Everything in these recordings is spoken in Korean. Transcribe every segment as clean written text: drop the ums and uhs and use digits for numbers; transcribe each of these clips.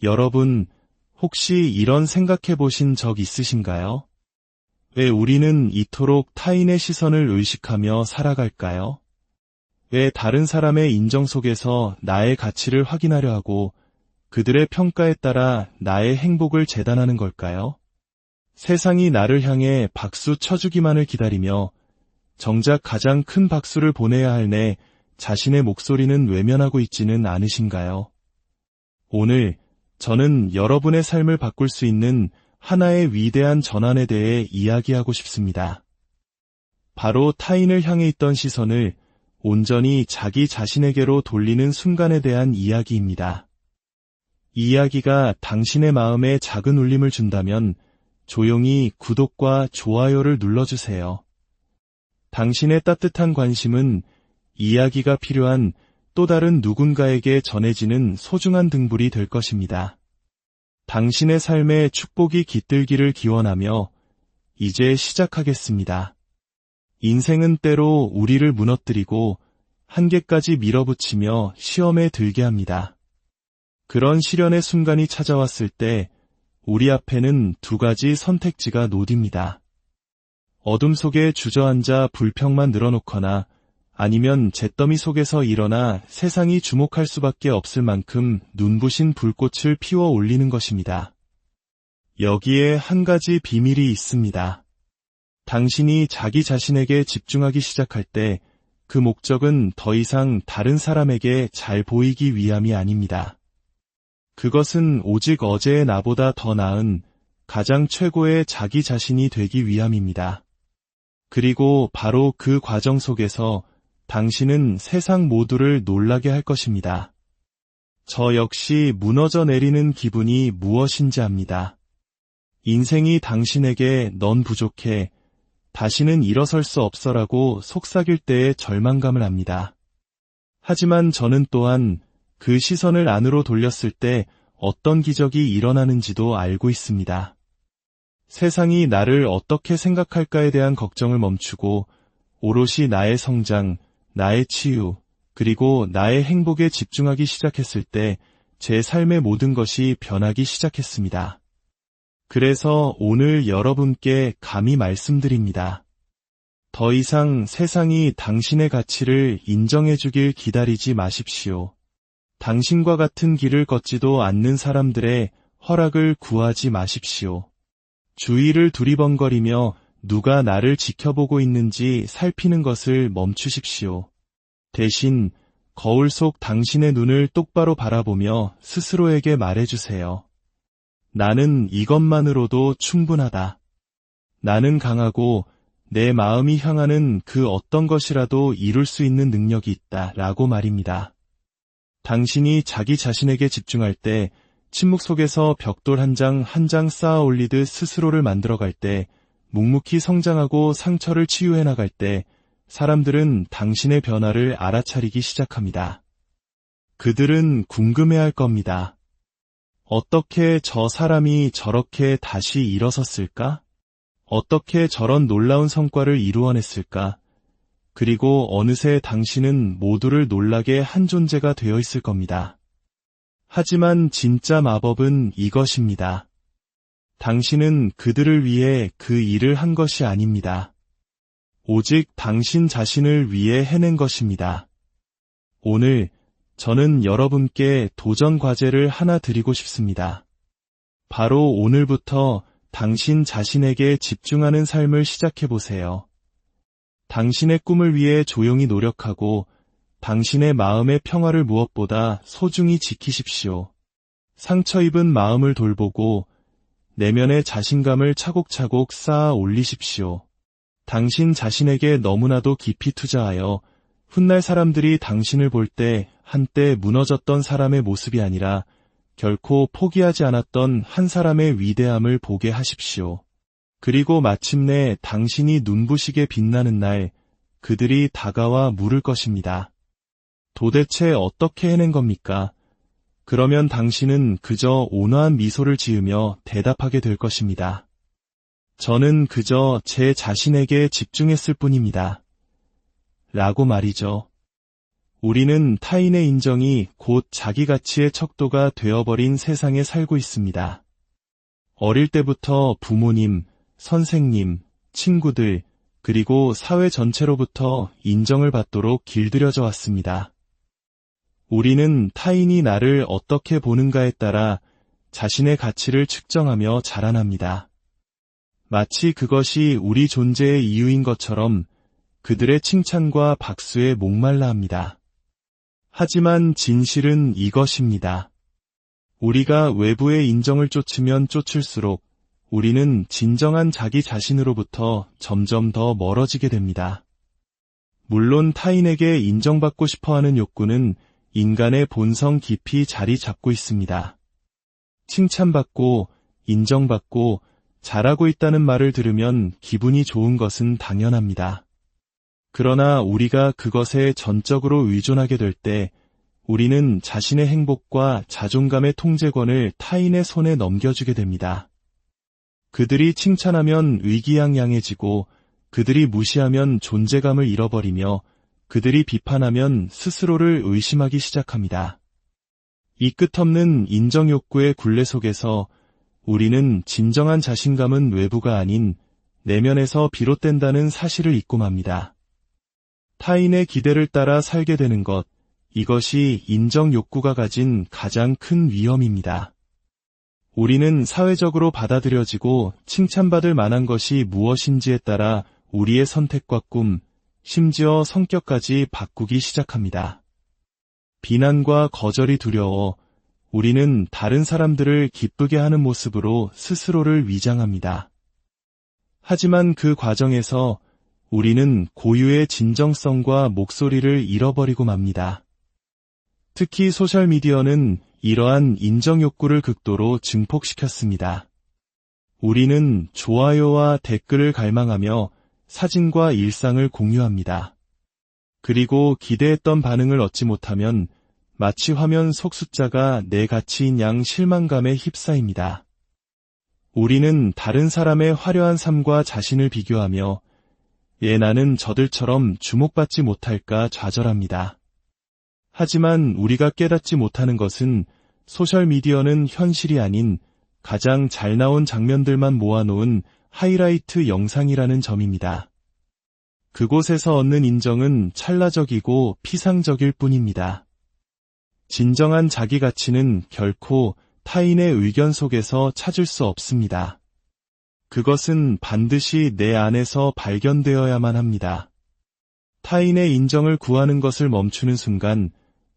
여러분, 혹시 이런 생각해 보신 적 있으신가요? 왜 우리는 이토록 타인의 시선을 의식하며 살아갈까요? 왜 다른 사람의 인정 속에서 나의 가치를 확인하려 하고 그들의 평가에 따라 나의 행복을 재단하는 걸까요? 세상이 나를 향해 박수 쳐주기만을 기다리며 정작 가장 큰 박수를 보내야 할 내 자신의 목소리는 외면하고 있지는 않으신가요? 오늘 저는 여러분의 삶을 바꿀 수 있는 하나의 위대한 전환에 대해 이야기하고 싶습니다. 바로 타인을 향해 있던 시선을 온전히 자기 자신에게로 돌리는 순간에 대한 이야기입니다. 이 이야기가 당신의 마음에 작은 울림을 준다면 조용히 구독과 좋아요를 눌러주세요. 당신의 따뜻한 관심은 이야기가 필요한 또 다른 누군가에게 전해지는 소중한 등불이 될 것입니다. 당신의 삶에 축복이 깃들기를 기원하며 이제 시작하겠습니다. 인생은 때로 우리를 무너뜨리고 한계까지 밀어붙이며 시험에 들게 합니다. 그런 시련의 순간이 찾아왔을 때 우리 앞에는 두 가지 선택지가 놓입니다. 어둠 속에 주저앉아 불평만 늘어놓거나 아니면 잿더미 속에서 일어나 세상이 주목할 수밖에 없을 만큼 눈부신 불꽃을 피워 올리는 것입니다. 여기에 한 가지 비밀이 있습니다. 당신이 자기 자신에게 집중하기 시작할 때 그 목적은 더 이상 다른 사람에게 잘 보이기 위함이 아닙니다. 그것은 오직 어제의 나보다 더 나은 가장 최고의 자기 자신이 되기 위함입니다. 그리고 바로 그 과정 속에서 당신은 세상 모두를 놀라게 할 것입니다. 저 역시 무너져 내리는 기분이 무엇인지 압니다. 인생이 당신에게 넌 부족해, 다시는 일어설 수 없어라고 속삭일 때의 절망감을 압니다. 하지만 저는 또한 그 시선을 안으로 돌렸을 때 어떤 기적이 일어나는지도 알고 있습니다. 세상이 나를 어떻게 생각할까에 대한 걱정을 멈추고 오롯이 나의 성장, 나의 치유, 그리고 나의 행복에 집중하기 시작했을 때 제 삶의 모든 것이 변하기 시작했습니다. 그래서 오늘 여러분께 감히 말씀드립니다. 더 이상 세상이 당신의 가치를 인정해주길 기다리지 마십시오. 당신과 같은 길을 걷지도 않는 사람들의 허락을 구하지 마십시오. 주위를 두리번거리며 누가 나를 지켜보고 있는지 살피는 것을 멈추십시오. 대신 거울 속 당신의 눈을 똑바로 바라보며 스스로에게 말해주세요. 나는 이것만으로도 충분하다. 나는 강하고 내 마음이 향하는 그 어떤 것이라도 이룰 수 있는 능력이 있다 라고 말입니다. 당신이 자기 자신에게 집중할 때 침묵 속에서 벽돌 한 장 한 장 쌓아 올리듯 스스로를 만들어갈 때 묵묵히 성장하고 상처를 치유해 나갈 때 사람들은 당신의 변화를 알아차리기 시작합니다. 그들은 궁금해할 겁니다. 어떻게 저 사람이 저렇게 다시 일어섰을까? 어떻게 저런 놀라운 성과를 이루어냈을까? 그리고 어느새 당신은 모두를 놀라게 한 존재가 되어 있을 겁니다. 하지만 진짜 마법은 이것입니다. 당신은 그들을 위해 그 일을 한 것이 아닙니다. 오직 당신 자신을 위해 해낸 것입니다. 오늘 저는 여러분께 도전 과제를 하나 드리고 싶습니다. 바로 오늘부터 당신 자신에게 집중하는 삶을 시작해보세요. 당신의 꿈을 위해 조용히 노력하고 당신의 마음의 평화를 무엇보다 소중히 지키십시오. 상처 입은 마음을 돌보고 내면의 자신감을 차곡차곡 쌓아 올리십시오. 당신 자신에게 너무나도 깊이 투자하여 훗날 사람들이 당신을 볼 때 한때 무너졌던 사람의 모습이 아니라 결코 포기하지 않았던 한 사람의 위대함을 보게 하십시오. 그리고 마침내 당신이 눈부시게 빛나는 날 그들이 다가와 물을 것입니다. 도대체 어떻게 해낸 겁니까? 그러면 당신은 그저 온화한 미소를 지으며 대답하게 될 것입니다. 저는 그저 제 자신에게 집중했을 뿐입니다. 라고 말이죠. 우리는 타인의 인정이 곧 자기 가치의 척도가 되어버린 세상에 살고 있습니다. 어릴 때부터 부모님, 선생님, 친구들, 그리고 사회 전체로부터 인정을 받도록 길들여져 왔습니다. 우리는 타인이 나를 어떻게 보는가에 따라 자신의 가치를 측정하며 자라납니다. 마치 그것이 우리 존재의 이유인 것처럼 그들의 칭찬과 박수에 목말라 합니다. 하지만 진실은 이것입니다. 우리가 외부의 인정을 쫓으면 쫓을수록 우리는 진정한 자기 자신으로부터 점점 더 멀어지게 됩니다. 물론 타인에게 인정받고 싶어하는 욕구는 인간의 본성 깊이 자리 잡고 있습니다. 칭찬받고, 인정받고, 잘하고 있다는 말을 들으면 기분이 좋은 것은 당연합니다. 그러나 우리가 그것에 전적으로 의존하게 될 때 우리는 자신의 행복과 자존감의 통제권을 타인의 손에 넘겨주게 됩니다. 그들이 칭찬하면 의기양양해지고 그들이 무시하면 존재감을 잃어버리며 그들이 비판하면 스스로를 의심하기 시작합니다. 이 끝없는 인정욕구의 굴레 속에서 우리는 진정한 자신감은 외부가 아닌 내면에서 비롯된다는 사실을 잊고 맙니다. 타인의 기대를 따라 살게 되는 것, 이것이 인정욕구가 가진 가장 큰 위험입니다. 우리는 사회적으로 받아들여지고 칭찬받을 만한 것이 무엇인지에 따라 우리의 선택과 꿈, 심지어 성격까지 바꾸기 시작합니다. 비난과 거절이 두려워 우리는 다른 사람들을 기쁘게 하는 모습으로 스스로를 위장합니다. 하지만 그 과정에서 우리는 고유의 진정성과 목소리를 잃어버리고 맙니다. 특히 소셜미디어는 이러한 인정욕구를 극도로 증폭시켰습니다. 우리는 좋아요와 댓글을 갈망하며 사진과 일상을 공유합니다. 그리고 기대했던 반응을 얻지 못하면 마치 화면 속 숫자가 내 가치인 양 실망감에 휩싸입니다. 우리는 다른 사람의 화려한 삶과 자신을 비교하며 나는 저들처럼 주목받지 못할까 좌절합니다. 하지만 우리가 깨닫지 못하는 것은 소셜미디어는 현실이 아닌 가장 잘 나온 장면들만 모아놓은 하이라이트 영상이라는 점입니다. 그곳에서 얻는 인정은 찰나적이고 피상적일 뿐입니다. 진정한 자기 가치는 결코 타인의 의견 속에서 찾을 수 없습니다. 그것은 반드시 내 안에서 발견되어야만 합니다. 타인의 인정을 구하는 것을 멈추는 순간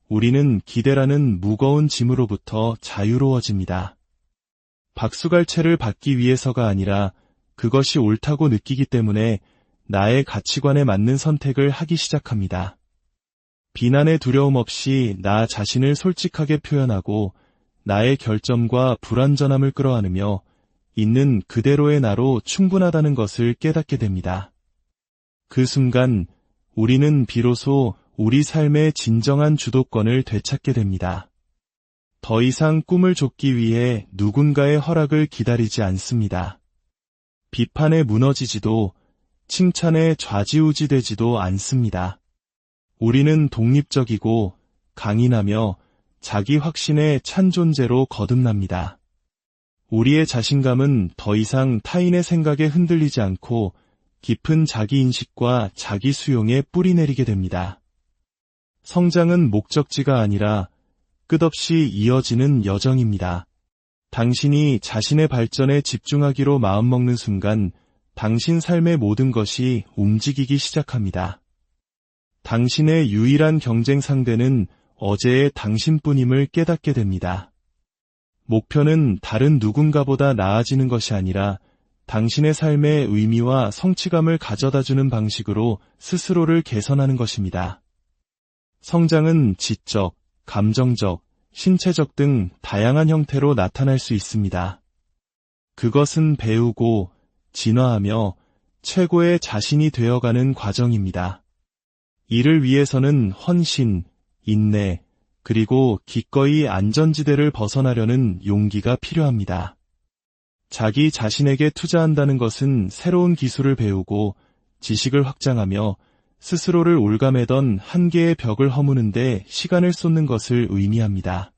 우리는 기대라는 무거운 짐으로부터 자유로워집니다. 박수갈채를 받기 위해서가 아니라 그것이 옳다고 느끼기 때문에 나의 가치관에 맞는 선택을 하기 시작합니다. 비난의 두려움 없이 나 자신을 솔직하게 표현하고 나의 결점과 불완전함을 끌어안으며 있는 그대로의 나로 충분하다는 것을 깨닫게 됩니다. 그 순간 우리는 비로소 우리 삶의 진정한 주도권을 되찾게 됩니다. 더 이상 꿈을 좇기 위해 누군가의 허락을 기다리지 않습니다. 비판에 무너지지도 칭찬에 좌지우지되지도 않습니다. 우리는 독립적이고 강인하며 자기 확신에 찬 존재로 거듭납니다. 우리의 자신감은 더 이상 타인의 생각에 흔들리지 않고 깊은 자기인식과 자기 수용에 뿌리내리게 됩니다. 성장은 목적지가 아니라 끝없이 이어지는 여정입니다. 당신이 자신의 발전에 집중하기로 마음먹는 순간 당신 삶의 모든 것이 움직이기 시작합니다. 당신의 유일한 경쟁 상대는 어제의 당신뿐임을 깨닫게 됩니다. 목표는 다른 누군가보다 나아지는 것이 아니라 당신의 삶의 의미와 성취감을 가져다주는 방식으로 스스로를 개선하는 것입니다. 성장은 지적, 감정적, 신체적 등 다양한 형태로 나타날 수 있습니다. 그것은 배우고 진화하며 최고의 자신이 되어가는 과정입니다. 이를 위해서는 헌신, 인내, 그리고 기꺼이 안전지대를 벗어나려는 용기가 필요합니다. 자기 자신에게 투자한다는 것은 새로운 기술을 배우고 지식을 확장하며 스스로를 올가매던 한계의 벽을 허무는데 시간을 쏟는 것을 의미합니다.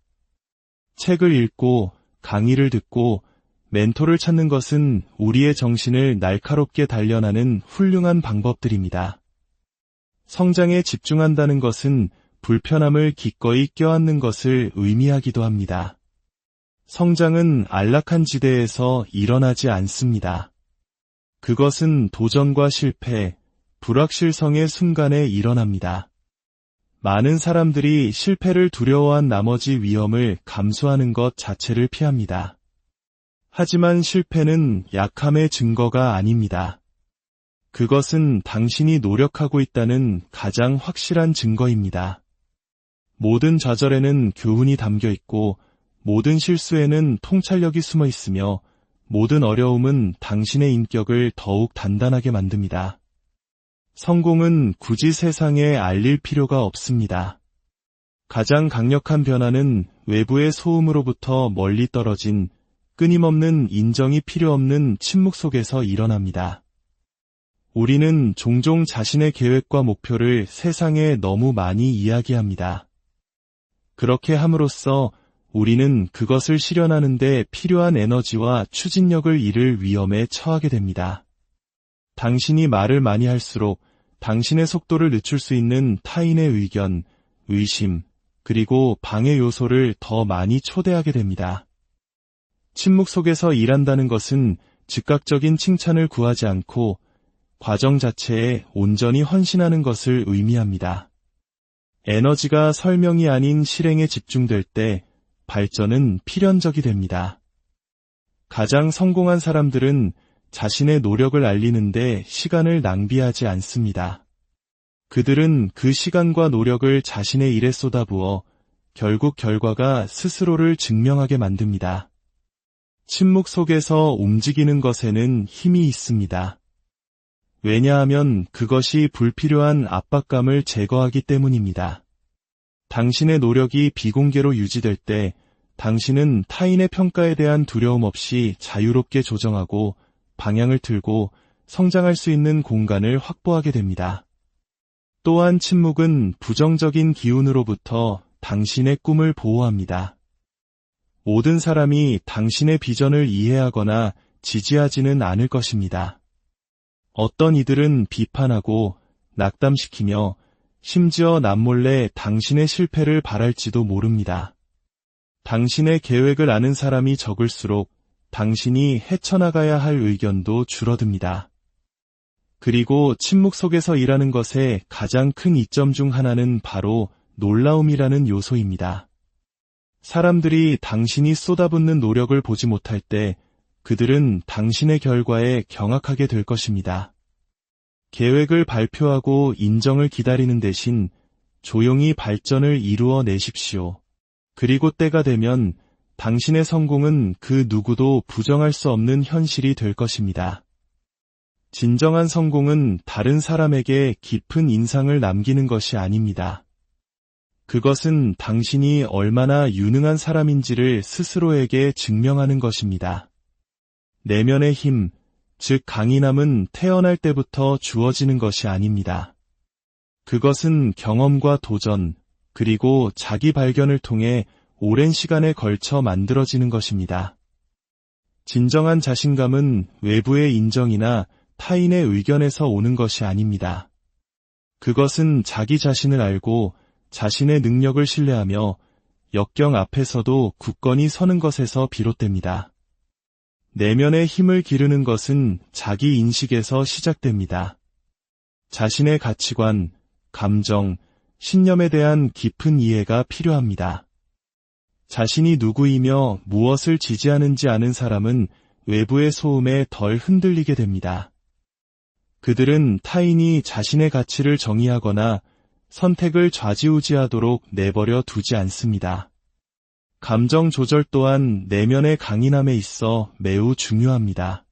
책을 읽고 강의를 듣고 멘토를 찾는 것은 우리의 정신을 날카롭게 단련하는 훌륭한 방법들입니다. 성장에 집중한다는 것은 불편함을 기꺼이 껴안는 것을 의미하기도 합니다. 성장은 안락한 지대에서 일어나지 않습니다. 그것은 도전과 실패, 불확실성의 순간에 일어납니다. 많은 사람들이 실패를 두려워한 나머지 위험을 감수하는 것 자체를 피합니다. 하지만 실패는 약함의 증거가 아닙니다. 그것은 당신이 노력하고 있다는 가장 확실한 증거입니다. 모든 좌절에는 교훈이 담겨 있고 모든 실수에는 통찰력이 숨어 있으며 모든 어려움은 당신의 인격을 더욱 단단하게 만듭니다. 성공은 굳이 세상에 알릴 필요가 없습니다. 가장 강력한 변화는 외부의 소음으로부터 멀리 떨어진 끊임없는 인정이 필요 없는 침묵 속에서 일어납니다. 우리는 종종 자신의 계획과 목표를 세상에 너무 많이 이야기합니다. 그렇게 함으로써 우리는 그것을 실현하는 데 필요한 에너지와 추진력을 잃을 위험에 처하게 됩니다. 당신이 말을 많이 할수록 당신의 속도를 늦출 수 있는 타인의 의견, 의심, 그리고 방해 요소를 더 많이 초대하게 됩니다. 침묵 속에서 일한다는 것은 즉각적인 칭찬을 구하지 않고 과정 자체에 온전히 헌신하는 것을 의미합니다. 에너지가 설명이 아닌 실행에 집중될 때 발전은 필연적이 됩니다. 가장 성공한 사람들은 자신의 노력을 알리는데 시간을 낭비하지 않습니다. 그들은 그 시간과 노력을 자신의 일에 쏟아부어 결국 결과가 스스로를 증명하게 만듭니다. 침묵 속에서 움직이는 것에는 힘이 있습니다. 왜냐하면 그것이 불필요한 압박감을 제거하기 때문입니다. 당신의 노력이 비공개로 유지될 때 당신은 타인의 평가에 대한 두려움 없이 자유롭게 조정하고 방향을 틀고 성장할 수 있는 공간을 확보하게 됩니다. 또한 침묵은 부정적인 기운으로부터 당신의 꿈을 보호합니다. 모든 사람이 당신의 비전을 이해하거나 지지하지는 않을 것입니다. 어떤 이들은 비판하고 낙담시키며 심지어 남몰래 당신의 실패를 바랄지도 모릅니다. 당신의 계획을 아는 사람이 적을수록 당신이 헤쳐나가야 할 의견도 줄어듭니다. 그리고 침묵 속에서 일하는 것의 가장 큰 이점 중 하나는 바로 놀라움이라는 요소입니다. 사람들이 당신이 쏟아붓는 노력을 보지 못할 때 그들은 당신의 결과에 경악하게 될 것입니다. 계획을 발표하고 인정을 기다리는 대신 조용히 발전을 이루어 내십시오. 그리고 때가 되면 당신의 성공은 그 누구도 부정할 수 없는 현실이 될 것입니다. 진정한 성공은 다른 사람에게 깊은 인상을 남기는 것이 아닙니다. 그것은 당신이 얼마나 유능한 사람인지를 스스로에게 증명하는 것입니다. 내면의 힘, 즉 강인함은 태어날 때부터 주어지는 것이 아닙니다. 그것은 경험과 도전, 그리고 자기 발견을 통해 오랜 시간에 걸쳐 만들어지는 것입니다. 진정한 자신감은 외부의 인정이나 타인의 의견에서 오는 것이 아닙니다. 그것은 자기 자신을 알고 자신의 능력을 신뢰하며 역경 앞에서도 굳건히 서는 것에서 비롯됩니다. 내면의 힘을 기르는 것은 자기 인식에서 시작됩니다. 자신의 가치관, 감정, 신념에 대한 깊은 이해가 필요합니다. 자신이 누구이며 무엇을 지지하는지 아는 사람은 외부의 소음에 덜 흔들리게 됩니다. 그들은 타인이 자신의 가치를 정의하거나 선택을 좌지우지하도록 내버려 두지 않습니다. 감정 조절 또한 내면의 강인함에 있어 매우 중요합니다.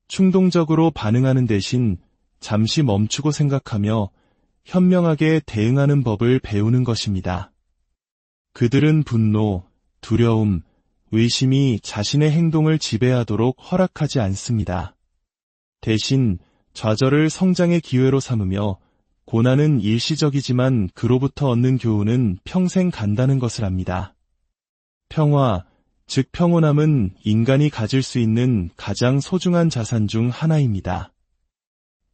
충동적으로 반응하는 대신 잠시 멈추고 생각하며 현명하게 대응하는 법을 배우는 것입니다. 그들은 분노, 두려움, 의심이 자신의 행동을 지배하도록 허락하지 않습니다. 대신 좌절을 성장의 기회로 삼으며 고난은 일시적이지만 그로부터 얻는 교훈은 평생 간다는 것을 압니다. 평화, 즉 평온함은 인간이 가질 수 있는 가장 소중한 자산 중 하나입니다.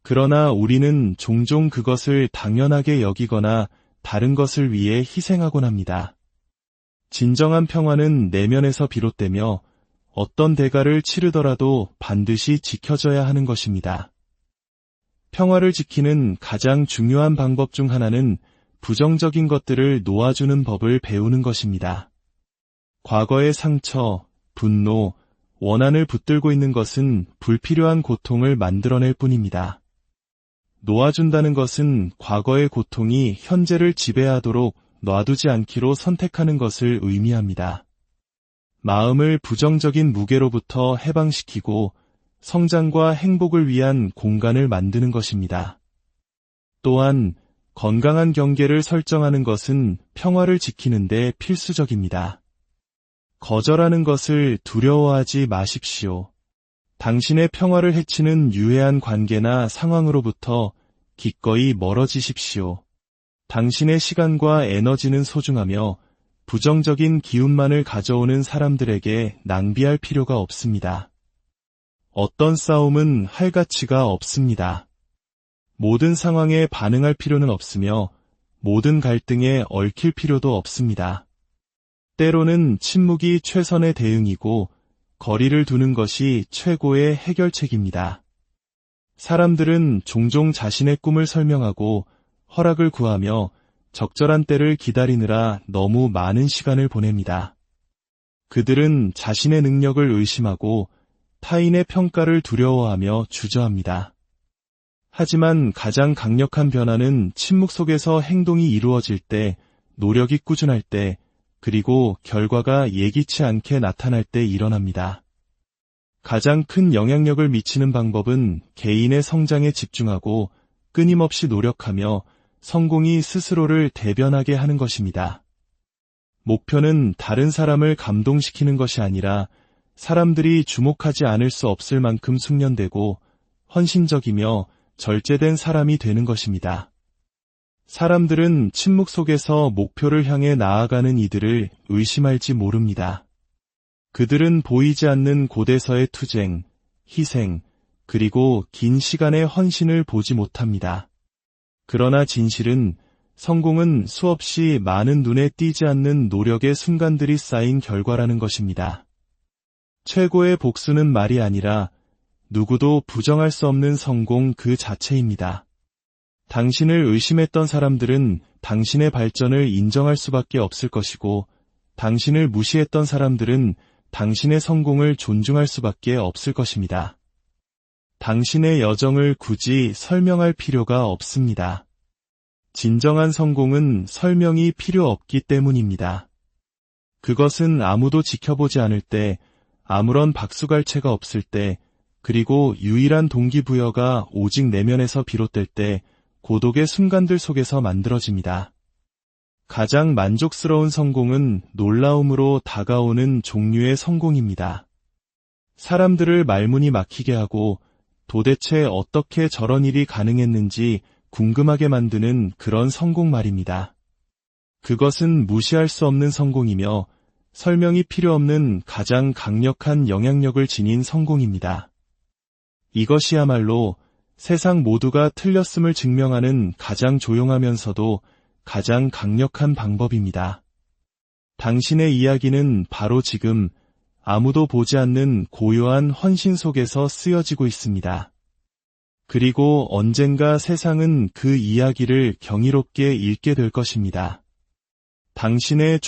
그러나 우리는 종종 그것을 당연하게 여기거나 다른 것을 위해 희생하곤 합니다. 진정한 평화는 내면에서 비롯되며 어떤 대가를 치르더라도 반드시 지켜져야 하는 것입니다. 평화를 지키는 가장 중요한 방법 중 하나는 부정적인 것들을 놓아주는 법을 배우는 것입니다. 과거의 상처, 분노, 원한을 붙들고 있는 것은 불필요한 고통을 만들어낼 뿐입니다. 놓아준다는 것은 과거의 고통이 현재를 지배하도록 놔두지 않기로 선택하는 것을 의미합니다. 마음을 부정적인 무게로부터 해방시키고 성장과 행복을 위한 공간을 만드는 것입니다. 또한 건강한 경계를 설정하는 것은 평화를 지키는 데 필수적입니다. 거절하는 것을 두려워하지 마십시오. 당신의 평화를 해치는 유해한 관계나 상황으로부터 기꺼이 멀어지십시오. 당신의 시간과 에너지는 소중하며 부정적인 기운만을 가져오는 사람들에게 낭비할 필요가 없습니다. 어떤 싸움은 할 가치가 없습니다. 모든 상황에 반응할 필요는 없으며 모든 갈등에 얽힐 필요도 없습니다. 때로는 침묵이 최선의 대응이고 거리를 두는 것이 최고의 해결책입니다. 사람들은 종종 자신의 꿈을 설명하고 허락을 구하며 적절한 때를 기다리느라 너무 많은 시간을 보냅니다. 그들은 자신의 능력을 의심하고 타인의 평가를 두려워하며 주저합니다. 하지만 가장 강력한 변화는 침묵 속에서 행동이 이루어질 때, 노력이 꾸준할 때, 그리고 결과가 예기치 않게 나타날 때 일어납니다. 가장 큰 영향력을 미치는 방법은 개인의 성장에 집중하고 끊임없이 노력하며 성공이 스스로를 대변하게 하는 것입니다. 목표는 다른 사람을 감동시키는 것이 아니라 사람들이 주목하지 않을 수 없을 만큼 숙련되고 헌신적이며 절제된 사람이 되는 것입니다. 사람들은 침묵 속에서 목표를 향해 나아가는 이들을 의심할지 모릅니다. 그들은 보이지 않는 곳에서의 투쟁, 희생, 그리고 긴 시간의 헌신을 보지 못합니다. 그러나 진실은 성공은 수없이 많은 눈에 띄지 않는 노력의 순간들이 쌓인 결과라는 것입니다. 최고의 복수는 말이 아니라 누구도 부정할 수 없는 성공 그 자체입니다. 당신을 의심했던 사람들은 당신의 발전을 인정할 수밖에 없을 것이고, 당신을 무시했던 사람들은 당신의 성공을 존중할 수밖에 없을 것입니다. 당신의 여정을 굳이 설명할 필요가 없습니다. 진정한 성공은 설명이 필요 없기 때문입니다. 그것은 아무도 지켜보지 않을 때, 아무런 박수갈채가 없을 때, 그리고 유일한 동기부여가 오직 내면에서 비롯될 때 고독의 순간들 속에서 만들어집니다. 가장 만족스러운 성공은 놀라움으로 다가오는 종류의 성공입니다. 사람들을 말문이 막히게 하고 도대체 어떻게 저런 일이 가능했는지 궁금하게 만드는 그런 성공 말입니다. 그것은 무시할 수 없는 성공이며 설명이 필요 없는 가장 강력한 영향력을 지닌 성공입니다. 이것이야말로 세상 모두가 틀렸음을 증명하는 가장 조용하면서도 가장 강력한 방법입니다. 당신의 이야기는 바로 지금 아무도 보지 않는 고요한 헌신 속에서 쓰여지고 있습니다. 그리고 언젠가 세상은 그 이야기를 경이롭게 읽게 될 것입니다. 당신의